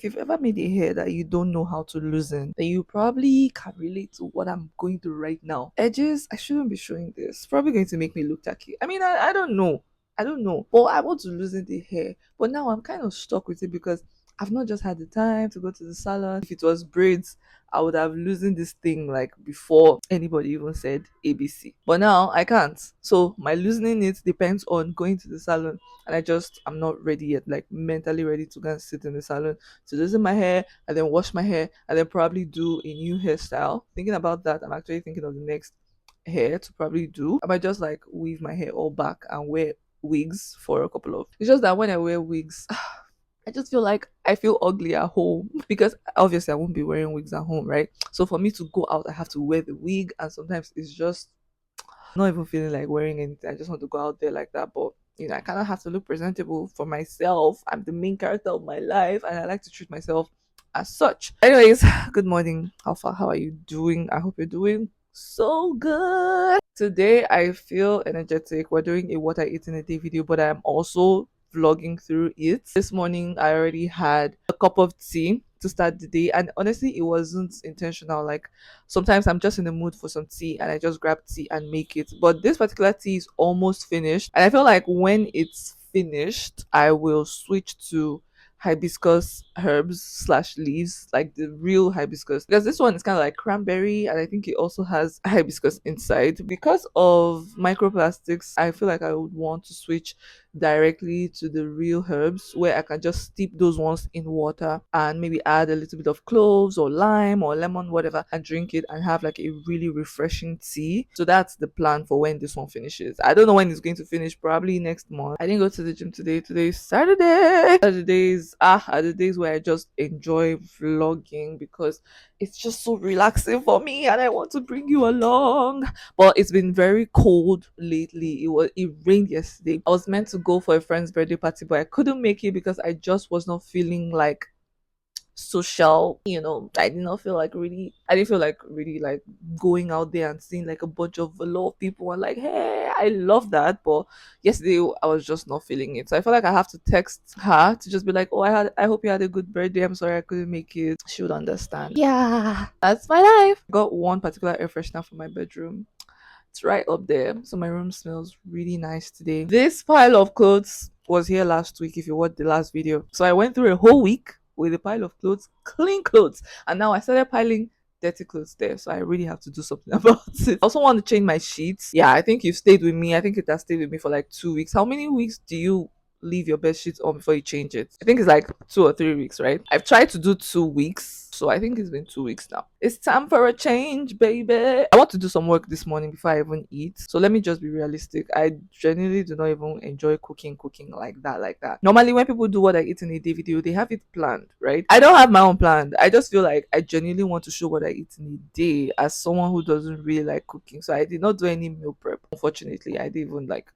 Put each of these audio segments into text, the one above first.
you've ever made a hair that you don't know how to loosen, then you probably can relate to what I'm going through right now. Edges, I shouldn't be showing this. Probably going to make me look tacky. I mean, I don't know. I don't know. But I want to loosen the hair. But now I'm kind of stuck with it because I've not just had the time to go to the salon. If it was braids, I would have loosened this thing like before anybody even said ABC. But now I can't. So my loosening it depends on going to the salon. And I'm not ready yet, like mentally ready to go and sit in the salon to loosen my hair and then wash my hair and then probably do a new hairstyle. Thinking about that, I'm actually thinking of the next hair to probably do. I might just like weave my hair all back and wear wigs for a couple of. It's just that when I wear wigs, I just feel like I feel ugly at home because obviously I won't be wearing wigs at home, right? So for me to go out, I have to wear the wig, and sometimes it's just not even feeling like wearing anything. I just want to go out there like that, but I kind of have to look presentable for myself. I'm the main character of my life, and I like to treat myself as such. Anyways, good morning, Alpha. How are you doing? I hope you're doing so good. Today, I feel energetic. We're doing a what I eat in a day video, but I'm also vlogging through it. This morning, I already had a cup of tea to start the day, and honestly, it wasn't intentional. Like sometimes I'm just in the mood for some tea and I just grab tea and make it. But this particular tea is almost finished. And I feel like when it's finished, I will switch to hibiscus herbs slash leaves, like the real hibiscus. Because this one is kind of like cranberry and I think it also has hibiscus inside. Because of microplastics, I feel like I would want to switch directly to the real herbs where I can just steep those ones in water and maybe add a little bit of cloves or lime or lemon, whatever, and drink it and have like a really refreshing tea. So that's the plan for when this one finishes. I don't know when it's going to finish, probably next month. I didn't go to the gym today. Today is Saturday. Saturdays are the days where I just enjoy vlogging because it's just so relaxing for me and I want to bring you along. But it's been very cold lately. It rained yesterday. I was meant to go for a friend's birthday party, but I couldn't make it because I just was not feeling like social. I didn't feel like really like going out there and seeing like a lot of people and like, hey, I love that. But yesterday I was just not feeling it, so I feel like I have to text her to just be like, oh, I hope you had a good birthday, I'm sorry I couldn't make it. She would understand. Yeah, that's my life. Got one particular air freshener for my bedroom. It's right up there. So my room smells really nice today. This pile of clothes was here last week if you watched the last video. So I went through a whole week with a pile of clothes, clean clothes. And now I started piling dirty clothes there. So I really have to do something about it. I also want to change my sheets. Yeah, I think you've stayed with me. I think it has stayed with me for like 2 weeks. How many weeks do you leave your bed sheets on before you change it? I think it's like 2 or 3 weeks, right? I've tried to do 2 weeks, so I think it's been 2 weeks now. It's time for a change, baby. I want to do some work this morning before I even eat. So let me just be realistic. I genuinely do not even enjoy cooking like that, like that. Normally, when people do what I eat in a day video, they have it planned, right? I don't have my own planned. I just feel like I genuinely want to show what I eat in a day as someone who doesn't really like cooking. So I did not do any meal prep. Unfortunately, I didn't even like.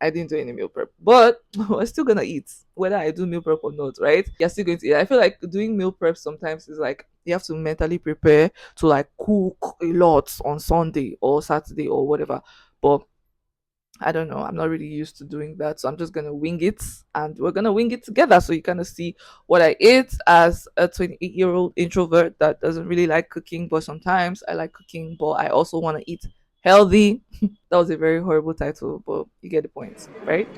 I didn't do any meal prep, but we're still gonna eat whether I do meal prep or not, right? You're still going to eat. I feel like doing meal prep sometimes is like you have to mentally prepare to like cook a lot on Sunday or Saturday or whatever. But I don't know. I'm not really used to doing that. So I'm just gonna wing it and we're gonna wing it together so you kind of see what I eat as a 28-year-old introvert that doesn't really like cooking, but sometimes I like cooking, but I also want to eat healthy. That was a very horrible title, but you get the point, right?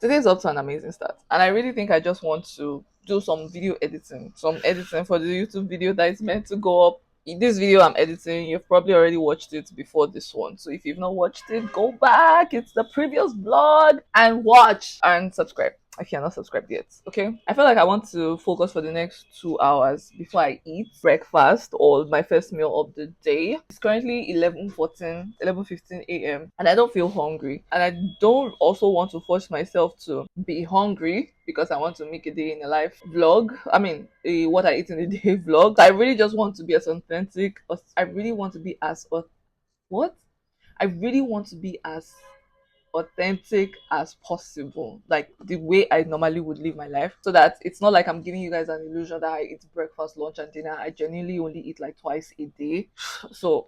Today's up to an amazing start, and I really think I just want to do some video editing, some editing for the YouTube video that is meant to go up. In this video I'm editing, you've probably already watched it before this one, so if you've not watched it, go back, it's the previous vlog, and watch and subscribe if you're not subscribed yet. Okay, I feel like I want to focus for the next 2 hours before I eat breakfast or my first meal of the day. It's currently 11:15 a.m. and I don't feel hungry, and I don't also want to force myself to be hungry because I want to make a day in a life vlog. I mean, a what I eat in a day vlog. I really just want to be as authentic. I really want to be as what I really want to be as authentic as possible, like the way I normally would live my life, so that it's not like I'm giving you guys an illusion that I eat breakfast, lunch, and dinner. I genuinely only eat like twice a day. So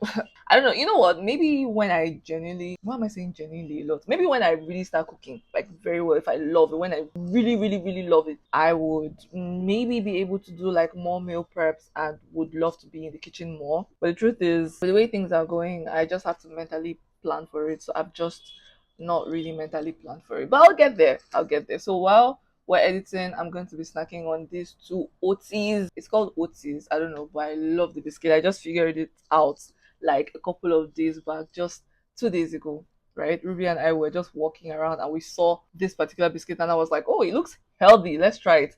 I don't know. You know what? Maybe when I genuinely, why am I saying genuinely a lot? Maybe when I really start cooking like very well, if I love it, when I really, really, really love it, I would maybe be able to do like more meal preps and would love to be in the kitchen more. But the truth is, with the way things are going, I just have to mentally plan for it. So I've just not really mentally planned for it. But I'll get there. I'll get there. So while we're editing, I'm going to be snacking on these two oats. It's called oats. I don't know, but I love the biscuit. I just figured it out like a couple of days back, just 2 days ago. Right, Ruby and I were just walking around and we saw this particular biscuit, and I was like, "Oh, it looks healthy. Let's try it."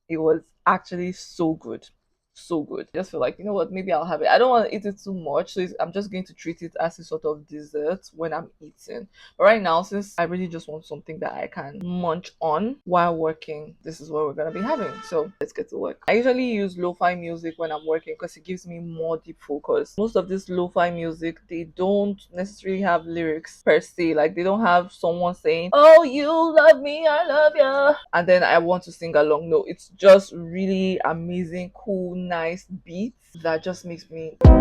It was actually so good. So good. I just feel like, you know what, maybe I'll have it. I don't want to eat it too much, so I'm just going to treat it as a sort of dessert when I'm eating. But right now, since I really just want something that I can munch on while working, this is what we're gonna be having. So let's get to work. I usually use lo-fi music when I'm working because it gives me more deep focus. Most of this lo-fi music, they don't necessarily have lyrics per se. Like they don't have someone saying, "Oh, you love me, I love you," and then I want to sing along. No, it's just really amazing, cool, nice beats that just makes me. Hang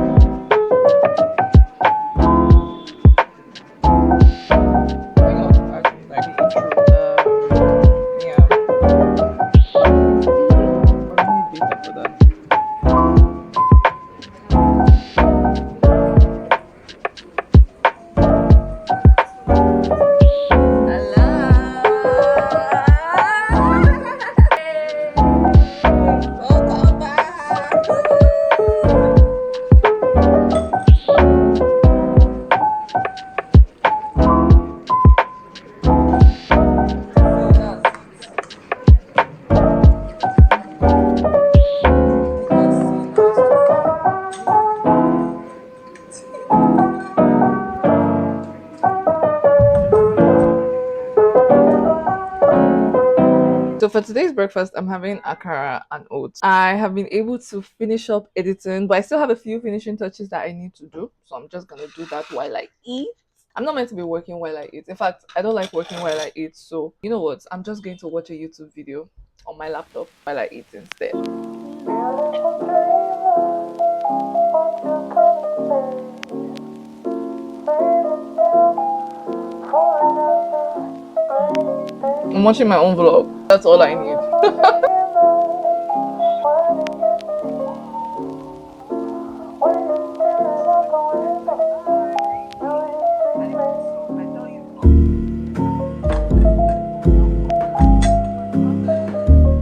on, actually, like the intro. Yeah. I need data for that. Welcome back. So for today's breakfast, I'm having akara and oats. I have been able to finish up editing, but I still have a few finishing touches that I need to do. So I'm just gonna do that while I eat. I'm not meant to be working while I eat. In fact, I don't like working while I eat. So you know what? I'm just going to watch a YouTube video on my laptop while I eat instead. I'm watching my own vlog. That's all I need.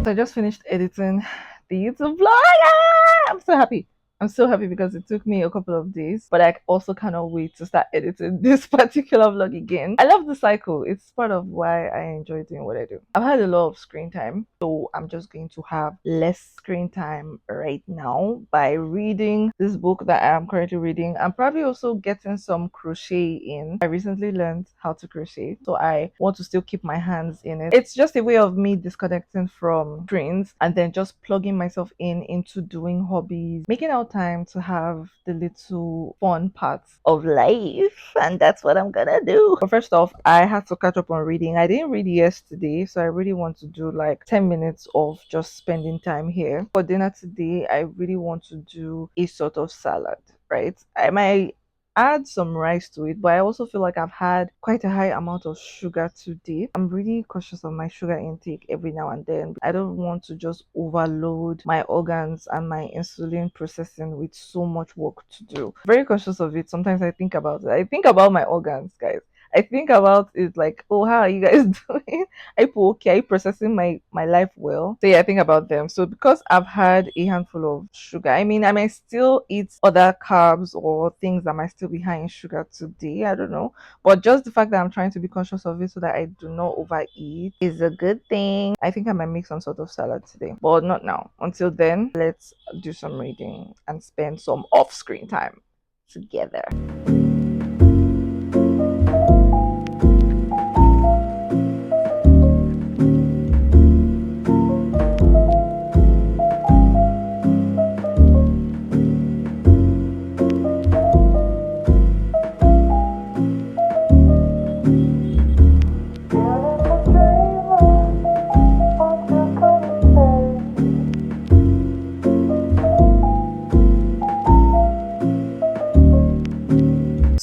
So I just finished editing the YouTube vlog. Ah! I'm so happy. I'm so happy because it took me a couple of days, but I also cannot wait to start editing this particular vlog again. I love the cycle. It's part of why I enjoy doing what I do. I've had a lot of screen time, so I'm just going to have less screen time right now by reading this book that I'm currently reading. I'm probably also getting some crochet in. I recently learned how to crochet, so I want to still keep my hands in it. It's just a way of me disconnecting from screens and then just plugging myself into doing hobbies, making out time to have the little fun parts of life, and that's what I'm gonna do. But first off, I had to catch up on reading. I didn't read yesterday, so I really want to do like 10 minutes of just spending time here. For dinner today, I really want to do a sort of salad, right? I might add some rice to it, but I also feel like I've had quite a high amount of sugar today. I'm really cautious of my sugar intake every now and then. I don't want to just overload my organs and my insulin processing with so much work to do. Very cautious of it. Sometimes I think about it. I think about my organs, guys. I think about it like, oh, how are you guys doing? Are you okay? Are you processing my life well? So yeah, I think about them. So because I've had a handful of sugar, I mean, I might still eat other carbs or things that might still be high in sugar today. I don't know. But just the fact that I'm trying to be conscious of it so that I do not overeat is a good thing. I think I might make some sort of salad today, but not now. Until then, let's do some reading and spend some off-screen time together.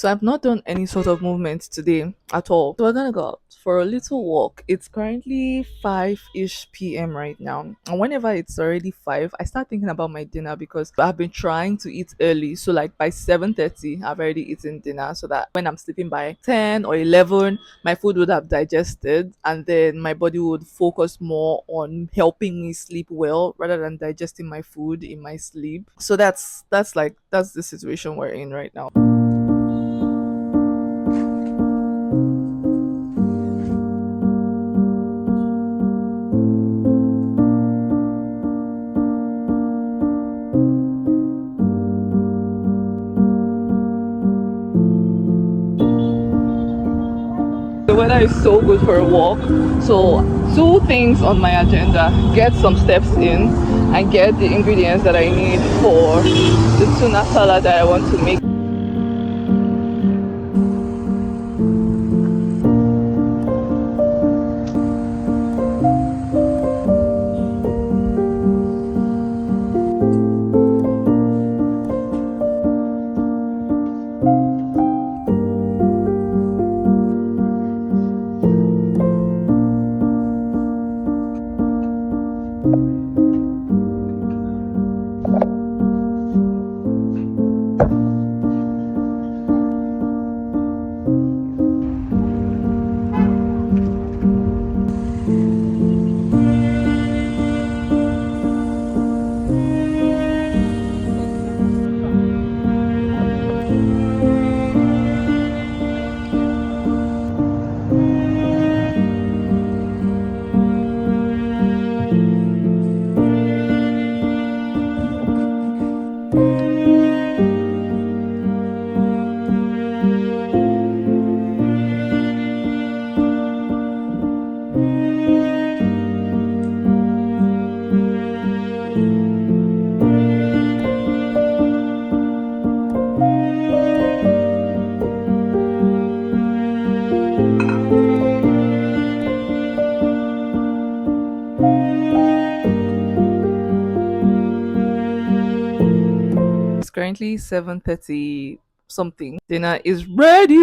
So I've not done any sort of movement today at all. So we're gonna go out for a little walk. It's currently 5-ish p.m. right now. And whenever it's already 5, I start thinking about my dinner because I've been trying to eat early. So like by 7:30, I've already eaten dinner so that when I'm sleeping by 10 or 11, my food would have digested and then my body would focus more on helping me sleep well rather than digesting my food in my sleep. So that's the situation we're in right now. The weather is so good for a walk. So, two things on my agenda: get some steps in and get the ingredients that I need for the tuna salad that I want to make. It's currently 7:30 something. Dinner is ready.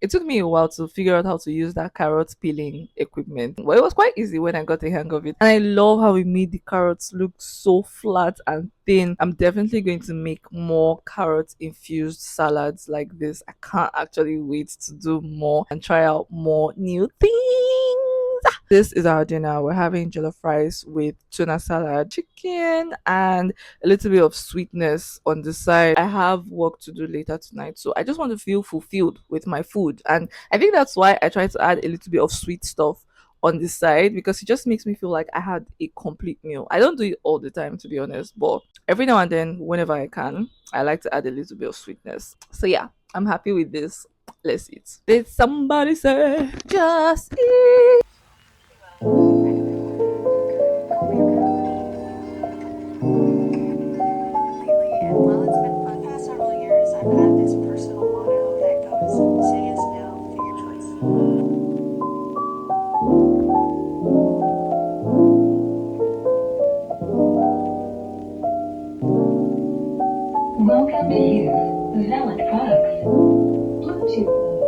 It took me a while to figure out how to use that carrot peeling equipment. Well, it was quite easy when I got the hang of it. And I love how it made the carrots look so flat and thin. I'm definitely going to make more carrot infused salads like this. I can't actually wait to do more and try out more new things. This is our dinner. We're having jollof rice with tuna salad, chicken, and a little bit of sweetness on the side. I have work to do later tonight, so I just want to feel fulfilled with my food. And I think that's why I try to add a little bit of sweet stuff on the side because it just makes me feel like I had a complete meal. I don't do it all the time, to be honest, but every now and then, whenever I can, I like to add a little bit of sweetness. So, yeah, I'm happy with this. Let's eat. Did somebody say just eat? Welcome to use Valid products. Bluetooth mode.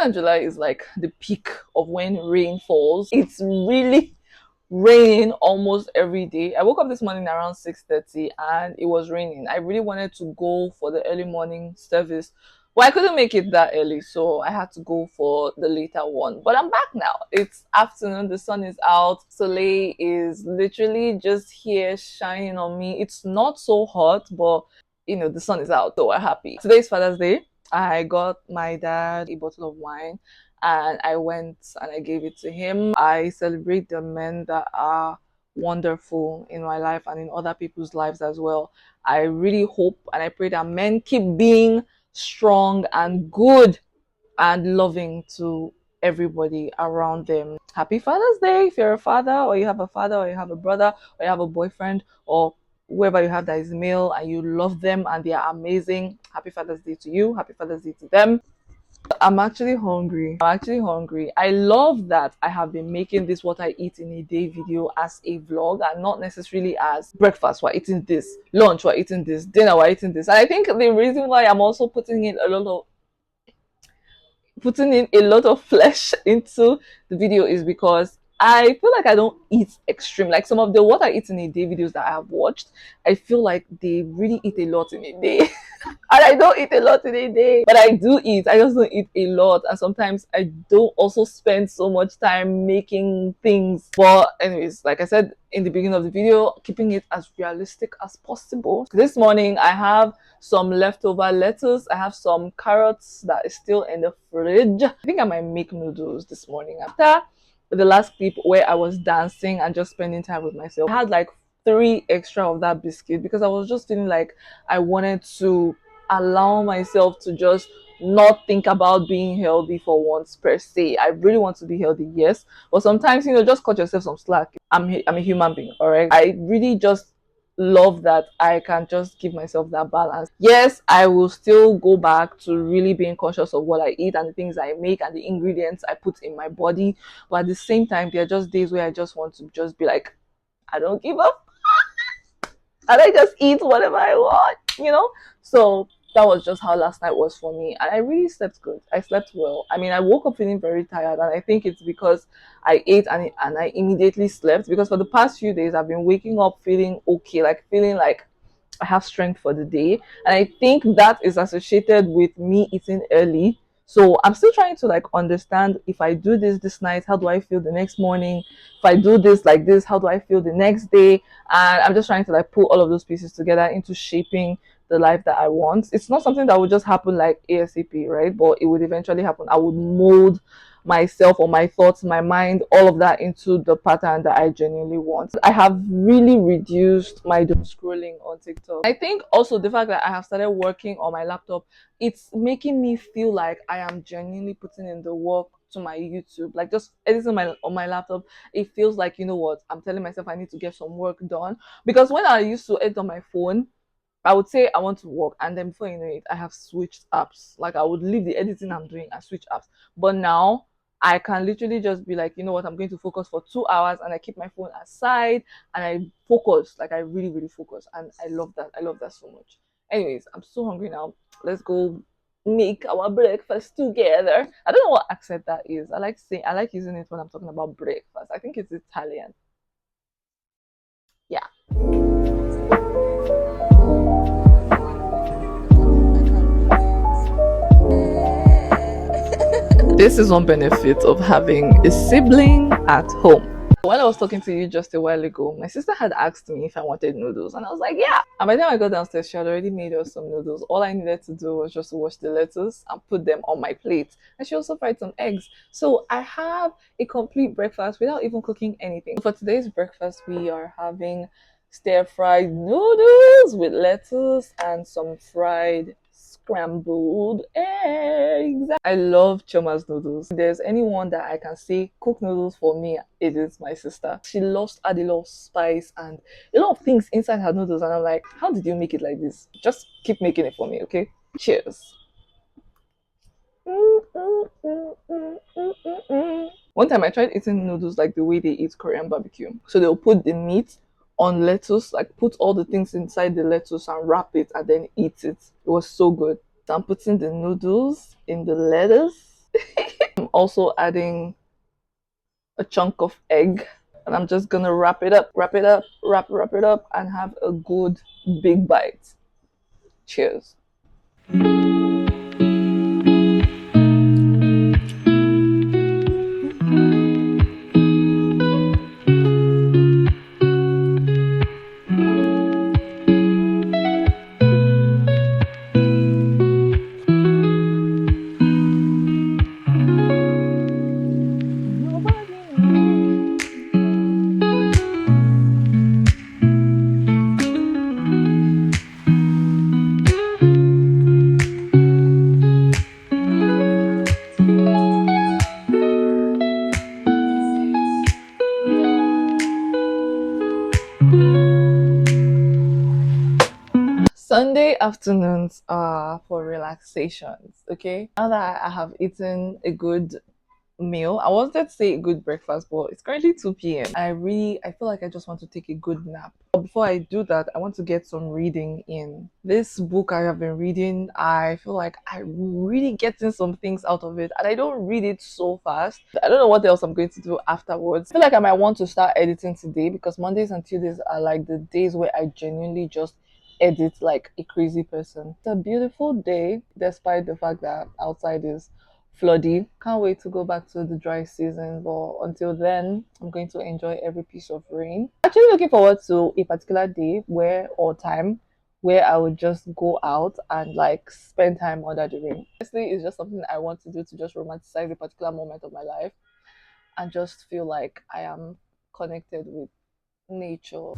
and July is like the peak of when rain falls. It's really raining almost every day. I woke up this morning around 6:30 and it was raining. I really wanted to go for the early morning service. Well, I couldn't make it that early, so I had to go for the later one. But I'm back now. It's afternoon, the sun is out. Soleil is literally just here shining on me. It's not so hot, but the sun is out, so we're happy. Today is Father's Day. I got my dad a bottle of wine and I went and I gave it to him. I celebrate the men that are wonderful in my life and in other people's lives as well. I really hope and I pray that men keep being strong and good and loving to everybody around them. Happy Father's Day if you're a father, or you have a father, or you have a brother, or you have a boyfriend, or whoever you have that is male and you love them and they are amazing. Happy Father's Day to you. Happy Father's Day to them. I'm actually hungry. I'm actually hungry. I love that I have been making this what I eat in a day video as a vlog and not necessarily as breakfast, we're eating this, lunch, we're eating this, dinner, we're eating this. And I think the reason why I'm also putting in a lot of flesh into the video is because I feel like I don't eat extreme. Like some of the what I eat in a day videos that I have watched, I feel like they really eat a lot in a day. And I don't eat a lot in a day, but I do eat. I just don't eat a lot, and sometimes I don't also spend so much time making things. But anyways, like I said in the beginning of the video, keeping it as realistic as possible. This morning I have some leftover lettuce. I have some carrots that is still in the fridge. I think I might make noodles this morning after the last clip where I was dancing and just spending time with myself. I had like three extra of that biscuit because I was just feeling like I wanted to allow myself to just not think about being healthy for once per se. I really want to be healthy, yes, but sometimes just cut yourself some slack. I'm a human being, all right. I really just love that I can just give myself that balance. Yes, I will still go back to really being conscious of what I eat and the things I make and the ingredients I put in my body, but at the same time there are just days where I just want to just be like, I don't give up and I just eat whatever I want. So that was just how last night was for me. And I really slept good. I slept well. I mean, I woke up feeling very tired, and I think it's because I ate and I immediately slept. Because for the past few days, I've been waking up feeling okay, like feeling like I have strength for the day. And I think that is associated with me eating early. So I'm still trying to like understand, if I do this night, how do I feel the next morning? If I do this like this, how do I feel the next day? And I'm just trying to like put all of those pieces together into shaping the life that I want. It's not something that would just happen like ASAP, right? But it would eventually happen. I would mold myself or my thoughts, my mind, all of that into the pattern that I genuinely want. I have really reduced my doom scrolling on TikTok. I think also the fact that I have started working on my laptop, it's making me feel like I am genuinely putting in the work to my YouTube. Like just editing on my laptop, it feels like, you know what, I'm telling myself I need to get some work done. Because when I used to edit on my phone, I would say I want to work, and then before you know it, I have switched apps. Like I would leave the editing I'm doing and switch apps. But now I can literally just be like, you know what, I'm going to focus for 2 hours, and I keep my phone aside and I focus. Like I really, really focus, and I love that. I love that so much. Anyways, I'm so hungry now. Let's go make our breakfast together. I don't know what accent that is. I like using it when I'm talking about breakfast. I think it's Italian. Yeah. This is one benefit of having a sibling at home. When I was talking to you just a while ago, my sister had asked me if I wanted noodles, and I was like, yeah. And by the time I got downstairs, she had already made us some noodles. All I needed to do was just to wash the lettuce and put them on my plate. And she also fried some eggs. So I have a complete breakfast without even cooking anything. For today's breakfast, we are having stir-fried noodles with lettuce and some fried scrambled eggs. I love Choma's noodles. If there's anyone that I can say cook noodles for me, it is my sister. She loves to add a lot of spice and a lot of things inside her noodles, and I'm like, how did you make it like this? Just keep making it for me, okay? Cheers. One time I tried eating noodles like the way they eat Korean barbecue. So they'll put the meat on lettuce, like put all the things inside the lettuce and wrap it and then eat it. It was so good. So I'm putting the noodles in the lettuce I'm also adding a chunk of egg, and I'm just gonna wrap it up, and have a good big bite. Cheers. Nobody knows. Sunday afternoons are for relaxations. Okay. Now that I have eaten a good meal. I wanted to say a good breakfast, but it's currently 2 p.m. I feel like I just want to take a good nap. But before I do that, I want to get some reading in. This book I have been reading, I feel like I'm really getting some things out of it, and I don't read it so fast. I don't know what else I'm going to do afterwards. I feel like I might want to start editing today because Mondays and Tuesdays are like the days where I genuinely just edit like a crazy person. It's a beautiful day, despite the fact that outside is floody. Can't wait to go back to the dry season, but until then, I'm going to enjoy every piece of rain. Actually, looking forward to a particular day where or time where I would just go out and like spend time under the rain. Honestly, it's just something I want to do to just romanticize a particular moment of my life and just feel like I am connected with nature.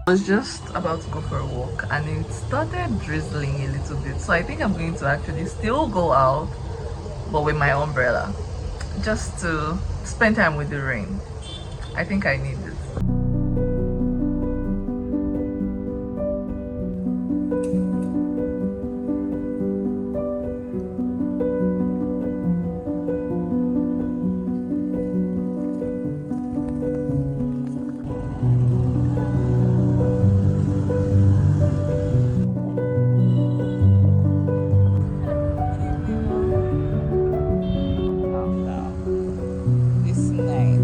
I was just about to go for a walk and it started drizzling a little bit. So I think I'm going to actually still go out, but with my umbrella, just to spend time with the rain. I think I need it. This night.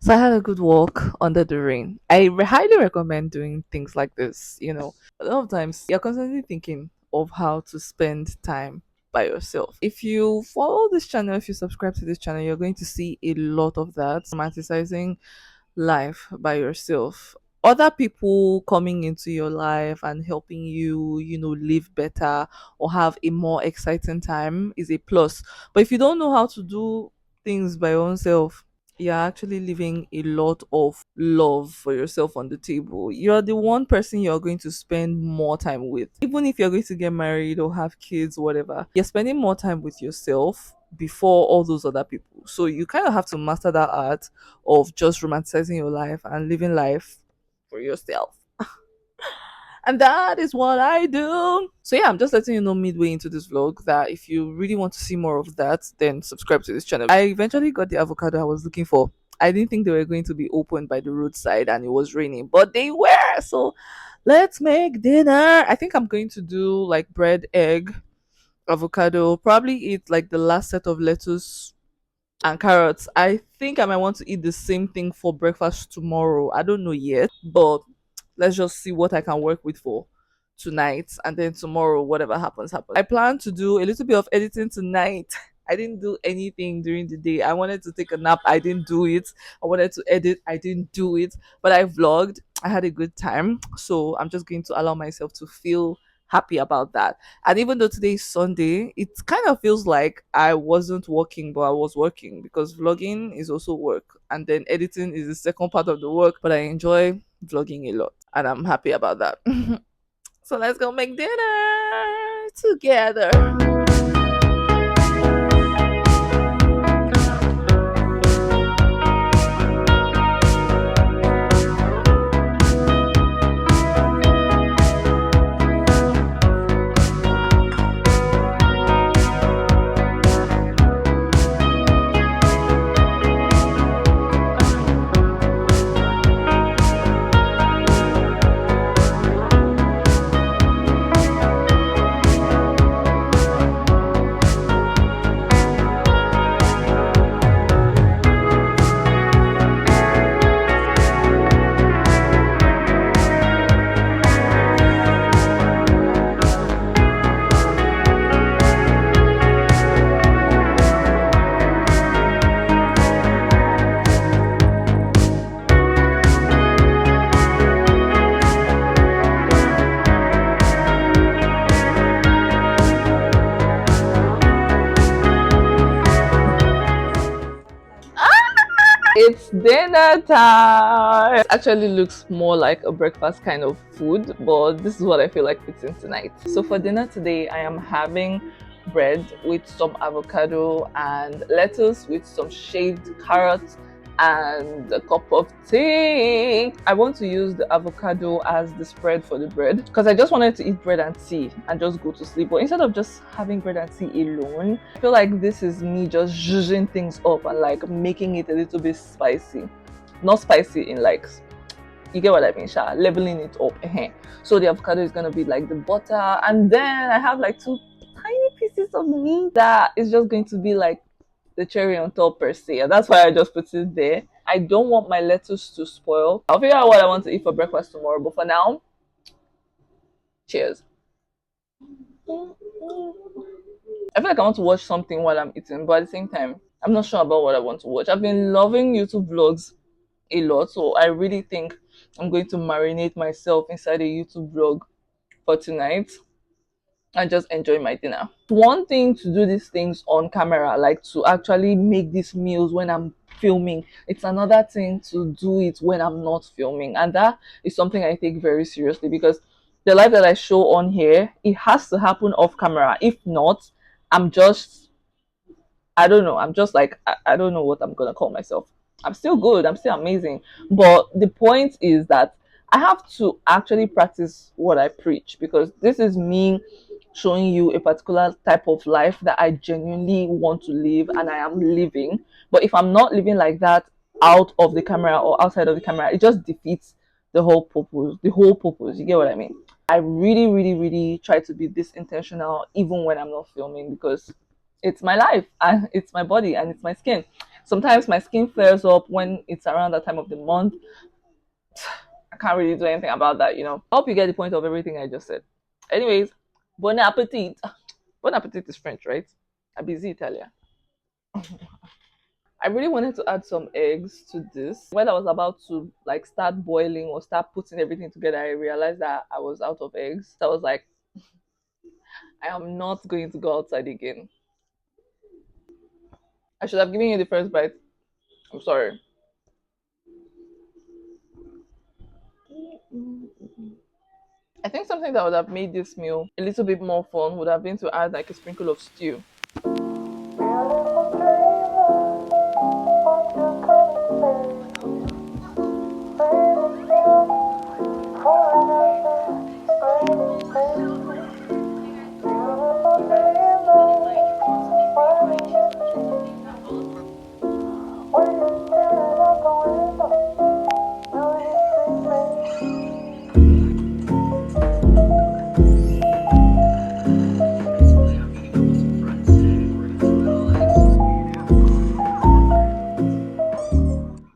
So I had a good walk under the rain. Highly recommend doing things like this. A lot of times you're constantly thinking of how to spend time by yourself. If you follow this channel, if you subscribe to this channel, you're going to see a lot of that, romanticizing life by yourself. Other people coming into your life and helping you, live better or have a more exciting time is a plus. But if you don't know how to do things by your own self, you're actually leaving a lot of love for yourself on the table. You're the one person you're going to spend more time with. Even if you're going to get married or have kids, whatever, you're spending more time with yourself before all those other people. So you kind of have to master that art of just romanticizing your life and living life for yourself. And that is what I do. So yeah, I'm just letting you know midway into this vlog that if you really want to see more of that, then subscribe to this channel. I eventually got the avocado I was looking for. I didn't think they were going to be open by the roadside and it was raining, but they were. So let's make dinner. I think I'm going to do like bread, egg, avocado, probably eat like the last set of lettuce and carrots. I think I might want to eat the same thing for breakfast tomorrow. I don't know yet, but let's just see what I can work with for tonight, and then tomorrow whatever happens happens. I plan to do a little bit of editing tonight. I didn't do anything during the day. I wanted to take a nap. I didn't do it. I wanted to edit. I didn't do it. But I vlogged. I had a good time. So I'm just going to allow myself to feel happy about that. And even though today is Sunday, it kind of feels like I wasn't working, but I was working because vlogging is also work. And then editing is the second part of the work, but I enjoy vlogging a lot and I'm happy about that. So let's go make dinner together. It's dinner time. It actually looks more like a breakfast kind of food, but this is what I feel like fits in tonight. So for dinner today, I am having bread with some avocado and lettuce with some shaved carrots and a cup of tea. I want to use the avocado as the spread for the bread because I just wanted to eat bread and tea and just go to sleep. But instead of just having bread and tea alone, I feel like this is me just zhuzhing things up and like making it a little bit spicy. Not spicy in like, you get what I mean, Sha? Leveling it up. So the avocado is gonna be like the butter, and then I have like two tiny pieces of meat that is just going to be like the cherry on top per se, and that's why I just put it there. I don't want my lettuce to spoil. I'll figure out what I want to eat for breakfast tomorrow, but for now, cheers. I feel like I want to watch something while I'm eating, but at the same time, I'm not sure about what I want to watch. I've been loving YouTube vlogs a lot, so I really think I'm going to marinate myself inside a YouTube vlog for tonight and just enjoy my dinner. One thing to do these things on camera, like to actually make these meals when I'm filming. It's another thing to do it when I'm not filming. And that is something I take very seriously because the life that I show on here, it has to happen off camera. If not, I'm just, I don't know. I'm just like, I don't know what I'm going to call myself. I'm still good. I'm still amazing. But the point is that I have to actually practice what I preach because this is me showing you a particular type of life that I genuinely want to live and I am living. But if I'm not living like that out of the camera or outside of the camera, it just defeats the whole purpose. The whole purpose. You get what I mean? I really, really, really try to be this intentional even when I'm not filming because it's my life and it's my body and it's my skin. Sometimes my skin flares up when it's around that time of the month. I can't really do anything about that, you know. I hope you get the point of everything I just said. Anyways, bon appetit. Bon appetit is French, right? I'm busy Italian. I really wanted to add some eggs to this. When I was about to like start boiling or start putting everything together, I realized that I was out of eggs. So I was like, I am not going to go outside again. I should have given you the first bite. I'm sorry. I think something that would have made this meal a little bit more fun would have been to add like a sprinkle of stew.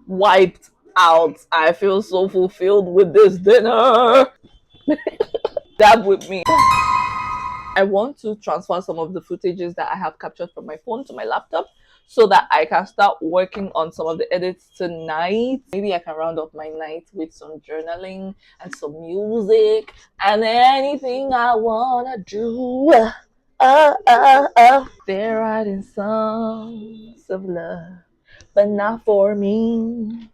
Wiped out. I feel so fulfilled with this dinner. Dab with me. I want to transfer some of the footages that I have captured from my phone to my laptop. so that I can start working on some of the edits tonight. Maybe I can round up my night with some journaling and some music and anything I wanna do. They're writing songs of love, but not for me.